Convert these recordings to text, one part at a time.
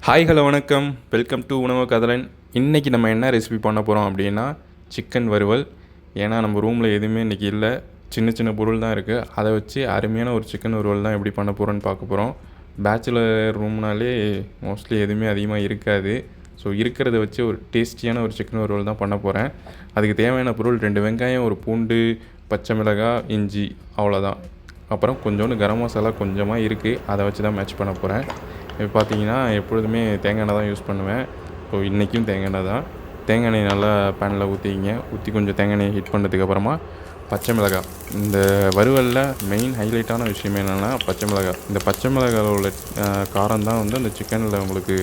Hi hello வணக்கம், welcome to உணவு கதலன். இன்றைக்கி நம்ம என்ன ரெசிபி பண்ண போகிறோம் அப்படின்னா சிக்கன் வறுவல். ஏன்னா நம்ம ரூமில் எதுவுமே இன்றைக்கி இல்லை, சின்ன சின்ன பொருள் தான் இருக்குது. அதை வச்சு அருமையான ஒரு சிக்கன் வறுவல் தான் எப்படி பண்ண போகிறோன்னு பார்க்க போகிறோம். பேச்சுலர் ரூம்னாலே மோஸ்ட்லி எதுவுமே அதிகமாக இருக்காது. ஸோ இருக்கிறத வச்சு ஒரு டேஸ்டியான ஒரு சிக்கன் வறுவல் தான் பண்ண போகிறேன். அதுக்கு தேவையான பொருள் 2 வெங்காயம், ஒரு பூண்டு, பச்சை மிளகாய், இஞ்சி, அவ்வளோதான். அப்புறம் கொஞ்சோண்டு கரம் மசாலா கொஞ்சமாக இருக்குது, அதை வச்சு தான் மேட்ச் பண்ண போகிறேன். இப்போ பார்த்தீங்கன்னா எப்பொழுதுமே தேங்காய் எண்ணெய் தான் யூஸ் பண்ணுவேன். ஸோ இன்றைக்கும் தேங்காய் எண்ணெய் தான். தேங்காய் எண்ணெய் நல்லா பேனில் ஊற்றி கொஞ்சம் தேங்காய் எண்ணெய் ஹீட் பண்ணதுக்கப்புறமா பச்சை மிளகாய். இந்த வறுவலில் மெயின் ஹைலைட்டான விஷயம் என்னென்னா பச்சை மிளகாய். இந்த பச்சை மிளகாயில் உள்ள காரம் தான் வந்து அந்த சிக்கனில் உங்களுக்கு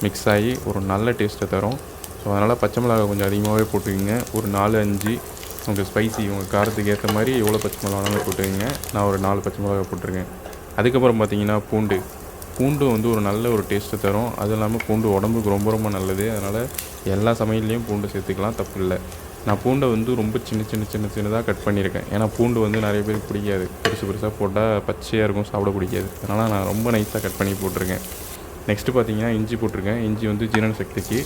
மிக்ஸ் ஆகி ஒரு நல்ல டேஸ்ட்டை தரும். ஸோ அதனால் பச்சை மிளகாய் கொஞ்சம் அதிகமாகவே போட்டுக்கோங்க. ஒரு 4-5 உங்கள் ஸ்பைசி, உங்கள் காரத்துக்கு ஏற்ற மாதிரி எவ்வளோ பச்சை மிளகாவும் போட்டுக்கோங்க. நான் ஒரு 4 பச்சை மிளகாய் போட்டிருக்கேன். அதுக்கப்புறம் பார்த்தீங்கன்னா பூண்டு வந்து ஒரு நல்ல ஒரு டேஸ்ட்டை தரும். அதுவும் இல்லாமல் பூண்டு உடம்புக்கு ரொம்ப ரொம்ப நல்லது. அதனால் எல்லா சமையல்லையும் பூண்டு சேர்த்துக்கலாம், தப்பு இல்லை. நான் பூண்டை வந்து ரொம்ப சின்னதாக கட் பண்ணியிருக்கேன். ஏன்னா பூண்டு வந்து நிறைய பேருக்கு பிடிக்காது, பெருசாக போட்டால் பச்சையாக இருக்கும், சாப்பிட பிடிக்காது. அதனால் நான் ரொம்ப நைஸாக கட் பண்ணி போட்டிருக்கேன். நெக்ஸ்ட்டு பார்த்தீங்கன்னா இஞ்சி போட்டிருக்கேன். இஞ்சி வந்து ஜீரண சக்திக்கு,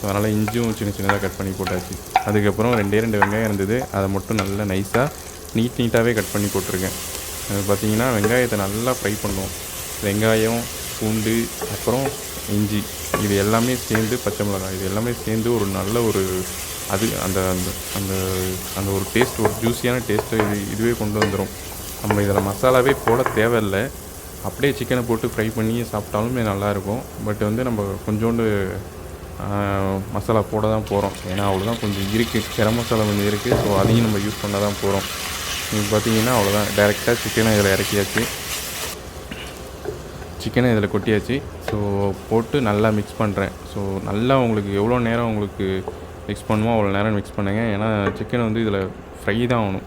அதனால் இஞ்சியும் சின்னதாக கட் பண்ணி போட்டாச்சு. அதுக்கப்புறம் 2 வெங்காயம் இருந்தது, அதை மட்டும் நல்லா நைஸாக நீட்டாகவே கட் பண்ணி போட்டிருக்கேன். அது பார்த்தீங்கன்னா வெங்காயத்தை நல்லா ஃப்ரை பண்ணுவோம். வெங்காயம், பூண்டு, அப்புறம் இஞ்சி, இது எல்லாமே சேர்ந்து பச்சை மிளகாய், இது எல்லாமே சேர்ந்து ஒரு நல்ல ஒரு அது அந்த அந்த அந்த அந்த ஒரு டேஸ்ட், ஒரு ஜூஸியான டேஸ்ட்டை இதுவே கொண்டு வந்துடும். நம்ம இதில் மசாலாவே போட தேவையில்லை, அப்படியே சிக்கனை போட்டு ஃப்ரை பண்ணி சாப்பிட்டாலுமே நல்லாயிருக்கும். பட் வந்து நம்ம கொஞ்சோண்டு மசாலா போட தான் போகிறோம். ஏன்னா அவ்வளோதான், கொஞ்சம் இருக்குது, கரம் மசாலா கொஞ்சம் இருக்குது. ஸோ அதையும் நம்ம யூஸ் பண்ண தான் போகிறோம். இப்போ பார்த்தீங்கன்னா அவ்வளோதான், டைரெக்டாக சிக்கனை இதில் இறக்கியாச்சு. சிக்கனை இதில் கொட்டியாச்சு. ஸோ போட்டு நல்லா மிக்ஸ் பண்ணுறேன். ஸோ நல்லா உங்களுக்கு எவ்வளோ நேரம் உங்களுக்கு மிக்ஸ் பண்ணுமோ அவ்வளோ நேரம் மிக்ஸ் பண்ணுங்க. ஏன்னா சிக்கன் வந்து இதில் ஃப்ரை தான் ஆகணும்.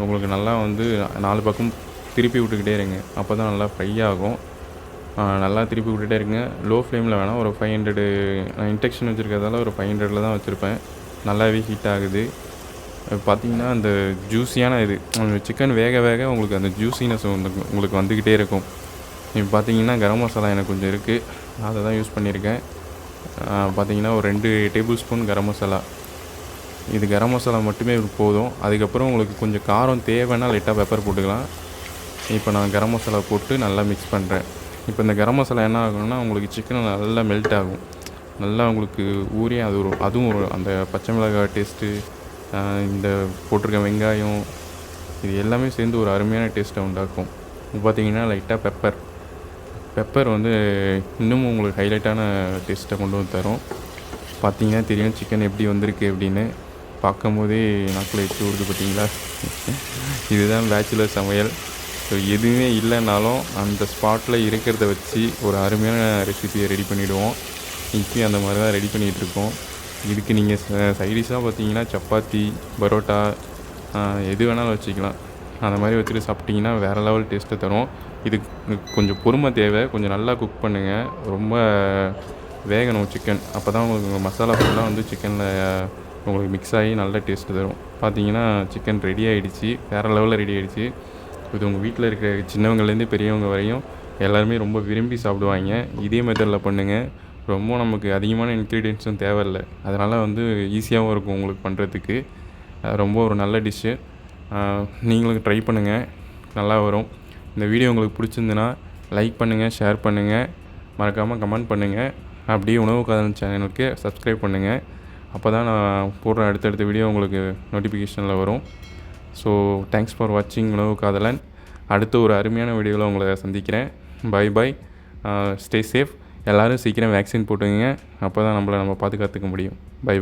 உங்களுக்கு நல்லா வந்து 4 பக்கம் திருப்பி விட்டுக்கிட்டே இருங்க, அப்போ தான் நல்லா ஃப்ரை ஆகும். நல்லா திருப்பி விட்டுகிட்டே இருங்க. லோ ஃப்ளேமில் வேணால் ஒரு 500, நான் இண்டக்ஷன் வச்சுருக்கிறதால ஒரு 500 தான் வச்சுருப்பேன். நல்லாவே ஹீட் ஆகுது. பார்த்திங்கன்னா அந்த ஜூஸியான இது சிக்கன் வேக உங்களுக்கு அந்த ஜூஸினஸ் உங்களுக்கு வந்துக்கிட்டே இருக்கும். இப்போ பார்த்தீங்கன்னா கரம் மசாலா எனக்கு கொஞ்சம் இருக்குது, அதை தான் யூஸ் பண்ணியிருக்கேன். பார்த்திங்கன்னா ஒரு 2 டேபிள் ஸ்பூன் கரம் மசாலா. இது கரம் மசாலா மட்டுமே போதும். அதுக்கப்புறம் உங்களுக்கு கொஞ்சம் காரம் தேவைன்னா லைட்டாக பெப்பர் போட்டுக்கலாம். இப்போ நான் கரம் மசாலா போட்டு நல்லா மிக்ஸ் பண்ணுறேன். இப்போ இந்த கரம் மசாலா என்ன ஆகும்னா உங்களுக்கு சிக்கன் நல்லா மெல்ட் ஆகும், நல்லா உங்களுக்கு ஊறி அதுவும் ஒரு அந்த பச்சை மிளகாய் டேஸ்ட்டு, இந்த போட்டிருக்க வெங்காயம், இது எல்லாமே சேர்ந்து ஒரு அருமையான டேஸ்ட்டை உண்டாக்கும். இப்போ பார்த்திங்கன்னா லைட்டாக பெப்பர் வந்து இன்னமும் உங்களுக்கு ஹைலைட்டான டேஸ்ட்டை கொண்டு வந்து தரும். பார்த்தீங்கன்னா தெரியும் சிக்கன் எப்படி வந்திருக்கு அப்படின்னு. பார்க்கும் போதே நாக்கில் எச்சு ஊறுது பார்த்தீங்களா. இதுதான் பேச்சுலர் சமையல். ஸோ எதுவுமே இல்லைனாலும் அந்த ஸ்பாட்டில் இருக்கிறத வச்சு ஒரு அருமையான ரெசிபியை ரெடி பண்ணிவிடுவோம். இப்போயும் அந்த மாதிரி தான் ரெடி பண்ணிகிட்ருக்கோம். இதுக்கு நீங்கள் சைடிஷாக பார்த்தீங்கன்னா சப்பாத்தி, பரோட்டா, எது வேணாலும் வச்சுக்கலாம். அந்த மாதிரி வச்சுட்டு சாப்பிட்டிங்கன்னா வேறு லெவல் டேஸ்ட்டை தரும். இதுக்கு கொஞ்சம் பொறுமை தேவை, கொஞ்சம் நல்லா குக் பண்ணுங்கள். ரொம்ப வேகணும் சிக்கன், அப்போ தான் உங்களுக்கு மசாலா ஃபுல்லாக வந்து சிக்கனில் உங்களுக்கு மிக்ஸ் ஆகி நல்ல டேஸ்ட்டு தரும். பார்த்தீங்கன்னா சிக்கன் ரெடி ஆகிடுச்சு, வேறு லெவலில் ரெடி ஆகிடுச்சு. இது உங்கள் வீட்டில் இருக்கிற சின்னவங்கலேருந்து பெரியவங்க வரையும் எல்லாருமே ரொம்ப விரும்பி சாப்பிடுவாங்க. இதே மெத்தடில் பண்ணுங்கள். ரொம்ப நமக்கு அதிகமான இன்க்ரீடியன்ட்ஸும் தேவையில்லை, அதனால் வந்து ஈஸியாகவும் இருக்கும் உங்களுக்கு பண்ணுறதுக்கு. ரொம்ப ஒரு நல்ல டிஷ்ஷு. நீங்களும் ட்ரை பண்ணுங்கள், நல்லா வரும். இந்த வீடியோ உங்களுக்கு பிடிச்சிருந்துன்னா லைக் பண்ணுங்கள், ஷேர் பண்ணுங்கள், மறக்காமல் கமெண்ட் பண்ணுங்கள். அப்படியே உணவு காதலன் சேனலுக்கு சப்ஸ்கிரைப் பண்ணுங்கள். அப்போ தான் நான் போடுற அடுத்தடுத்த வீடியோ உங்களுக்கு நோட்டிஃபிகேஷனில் வரும். ஸோ தேங்க்ஸ் ஃபார் வாட்சிங் உணவு காதலன். அடுத்த ஒரு அருமையான வீடியோவில் உங்களை சந்திக்கிறேன். பை. Stay safe. எல்லோரும் சீக்கிரம் வேக்சின் போட்டுங்க, அப்போ தான் நம்ம பாதுகாத்துக்க முடியும். பை.